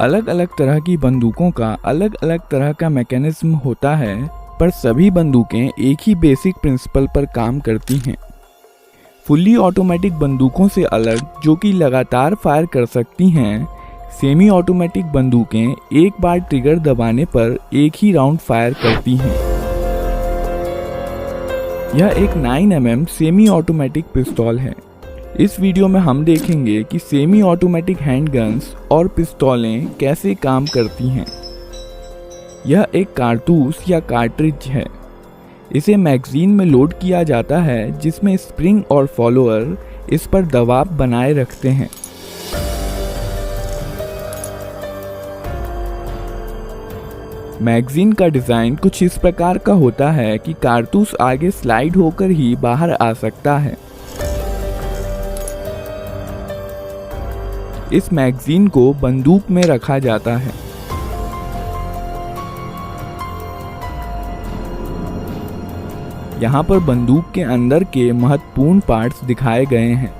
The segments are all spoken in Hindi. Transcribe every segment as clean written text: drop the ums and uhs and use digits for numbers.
अलग अलग तरह की बंदूकों का अलग अलग तरह का मैकेनिज्म होता है, पर सभी बंदूकें एक ही बेसिक प्रिंसिपल पर काम करती हैं। फुल्ली ऑटोमेटिक बंदूकों से अलग, जो कि लगातार फायर कर सकती हैं, सेमी ऑटोमेटिक बंदूकें एक बार ट्रिगर दबाने पर एक ही राउंड फायर करती हैं। यह एक 9mm सेमी ऑटोमेटिक पिस्तौल है। इस वीडियो में हम देखेंगे कि सेमी ऑटोमेटिक हैंडगन्स और पिस्तौलें कैसे काम करती हैं। यह एक कारतूस या कार्ट्रिज है। इसे मैगजीन में लोड किया जाता है, जिसमें स्प्रिंग और फॉलोअर इस पर दबाव बनाए रखते हैं। मैगजीन का डिज़ाइन कुछ इस प्रकार का होता है कि कारतूस आगे स्लाइड होकर ही बाहर आ सकता है। इस मैगजीन को बंदूक में रखा जाता है। यहाँ पर बंदूक के अंदर के महत्वपूर्ण पार्ट्स दिखाए गए हैं।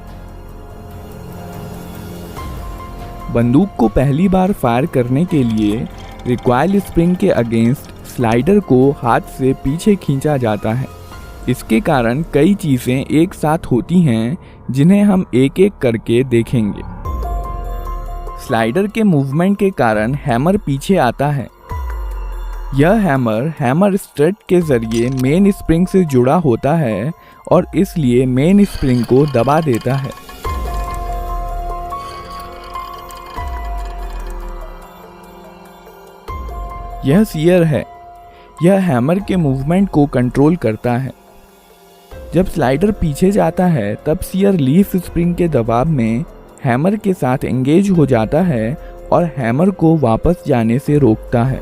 बंदूक को पहली बार फायर करने के लिए रिकॉइल स्प्रिंग के अगेंस्ट स्लाइडर को हाथ से पीछे खींचा जाता है। इसके कारण कई चीज़ें एक साथ होती हैं, जिन्हें हम एक एक करके देखेंगे। स्लाइडर के मूवमेंट के कारण हैमर पीछे आता है। यह हैमर स्ट्रट के जरिए मेन स्प्रिंग से जुड़ा होता है और इसलिए मेन स्प्रिंग को दबा देता है। यह सीयर है। यह हैमर के मूवमेंट को कंट्रोल करता है। जब स्लाइडर पीछे जाता है, तब सीयर लीफ स्प्रिंग के दबाव में हैमर के साथ एंगेज हो जाता है और हैमर को वापस जाने से रोकता है।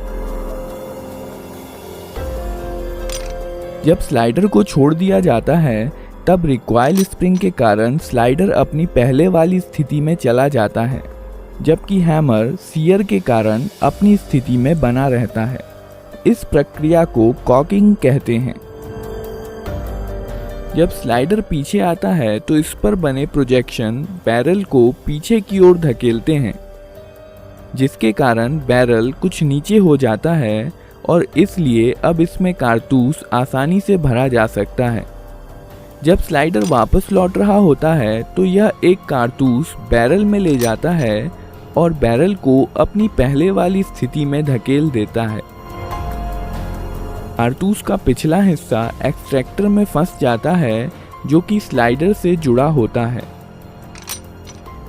जब स्लाइडर को छोड़ दिया जाता है, तब रिकॉइल स्प्रिंग के कारण स्लाइडर अपनी पहले वाली स्थिति में चला जाता है, जबकि हैमर सीयर के कारण अपनी स्थिति में बना रहता है। इस प्रक्रिया को कॉकिंग कहते हैं। जब स्लाइडर पीछे आता है, तो इस पर बने प्रोजेक्शन बैरल को पीछे की ओर धकेलते हैं, जिसके कारण बैरल कुछ नीचे हो जाता है और इसलिए अब इसमें कारतूस आसानी से भरा जा सकता है। जब स्लाइडर वापस लौट रहा होता है, तो यह एक कारतूस बैरल में ले जाता है और बैरल को अपनी पहले वाली स्थिति में धकेल देता है। कारतूस का पिछला हिस्सा एक्सट्रैक्टर में फंस जाता है, जो कि स्लाइडर से जुड़ा होता है।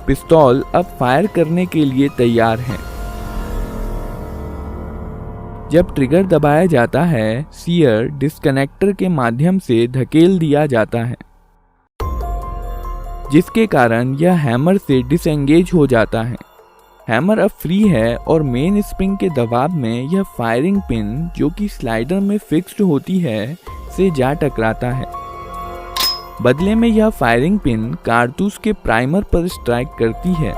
पिस्तौल अब फायर करने के लिए तैयार है। जब ट्रिगर दबाया जाता है, सीयर डिस्कनेक्टर के माध्यम से धकेल दिया जाता है, जिसके कारण यह हैमर से डिसएंगेज हो जाता है। हैमर अब फ्री है और मेन स्प्रिंग के दबाव में यह फायरिंग पिन, जो कि स्लाइडर में फिक्स्ड होती है, से जा टकराता है। बदले में यह फायरिंग पिन कारतूस के प्राइमर पर स्ट्राइक करती है।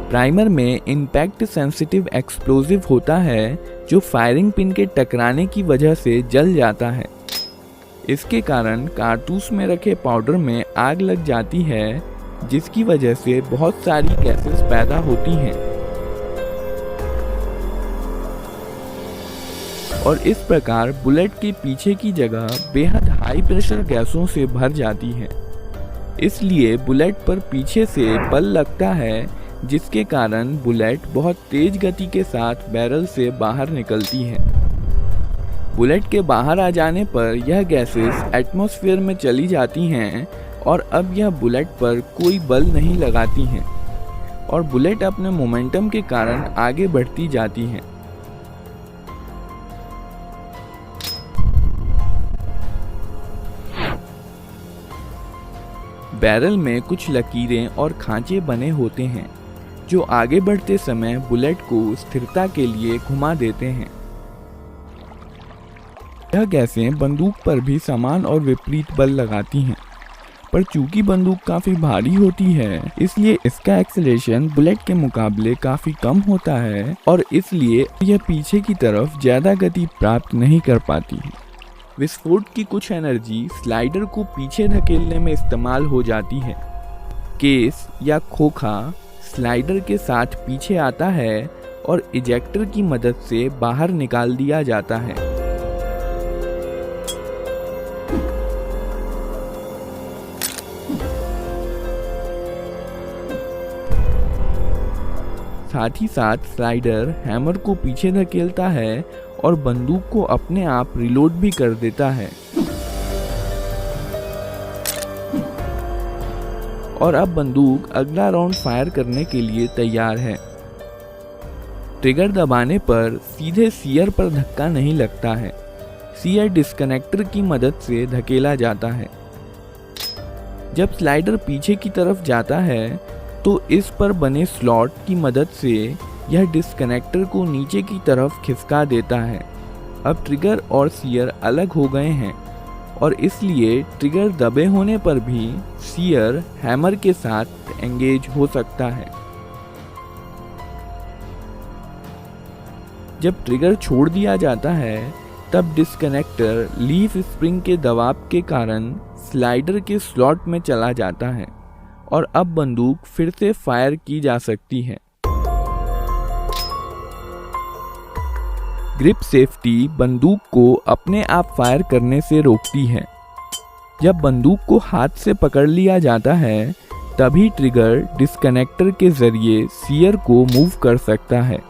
प्राइमर में इम्पैक्ट सेंसिटिव एक्सप्लोजिव होता है, जो फायरिंग पिन के टकराने की वजह से जल जाता है। इसके कारण कारतूस में रखे पाउडर में आग लग जाती है, जिसकी वजह से बहुत सारी गैसेस पैदा होती हैं और इस प्रकार बुलेट के पीछे की जगह बेहद हाई प्रेशर गैसों से भर जाती है। इसलिए बुलेट पर पीछे से बल लगता है, जिसके कारण बुलेट बहुत तेज गति के साथ बैरल से बाहर निकलती है। बुलेट के बाहर आ जाने पर यह गैसेस एटमॉस्फेयर में चली जाती हैं और अब यह बुलेट पर कोई बल नहीं लगाती हैं और बुलेट अपने मोमेंटम के कारण आगे बढ़ती जाती हैं। बैरल में कुछ लकीरें और खांचे बने होते हैं, जो आगे बढ़ते समय बुलेट को स्थिरता के लिए घुमा देते हैं। यह गैसें बंदूक पर भी समान और विपरीत बल लगाती हैं, पर चूंकि बंदूक काफ़ी भारी होती है, इसलिए इसका एक्सेलरेशन बुलेट के मुकाबले काफ़ी कम होता है और इसलिए यह पीछे की तरफ ज़्यादा गति प्राप्त नहीं कर पाती। विस्फोट की कुछ एनर्जी स्लाइडर को पीछे धकेलने में इस्तेमाल हो जाती है। केस या खोखा स्लाइडर के साथ पीछे आता है और इजेक्टर की मदद से बाहर निकाल दिया जाता है। साथ ही साथ स्लाइडर हैमर को पीछे धकेलता है और बंदूक को अपने आप रिलोड भी कर देता है। और अब बंदूक अगला राउंड फायर करने के लिए तैयार है। ट्रिगर दबाने पर सीधे सीयर पर धक्का नहीं लगता है, सीयर डिस्कनेक्टर की मदद से धकेला जाता है। जब स्लाइडर पीछे की तरफ जाता है तो इस पर बने स्लॉट की मदद से यह डिस्कनेक्टर को नीचे की तरफ खिसका देता है। अब ट्रिगर और सीयर अलग हो गए हैं और इसलिए ट्रिगर दबे होने पर भी सीयर हैमर के साथ एंगेज हो सकता है। जब ट्रिगर छोड़ दिया जाता है तब डिस्कनेक्टर लीफ स्प्रिंग के दबाव के कारण स्लाइडर के स्लॉट में चला जाता है और अब बंदूक फिर से फायर की जा सकती है। ग्रिप सेफ्टी बंदूक को अपने आप फायर करने से रोकती है। जब बंदूक को हाथ से पकड़ लिया जाता है तभी ट्रिगर डिस्कनेक्टर के जरिए सीयर को मूव कर सकता है।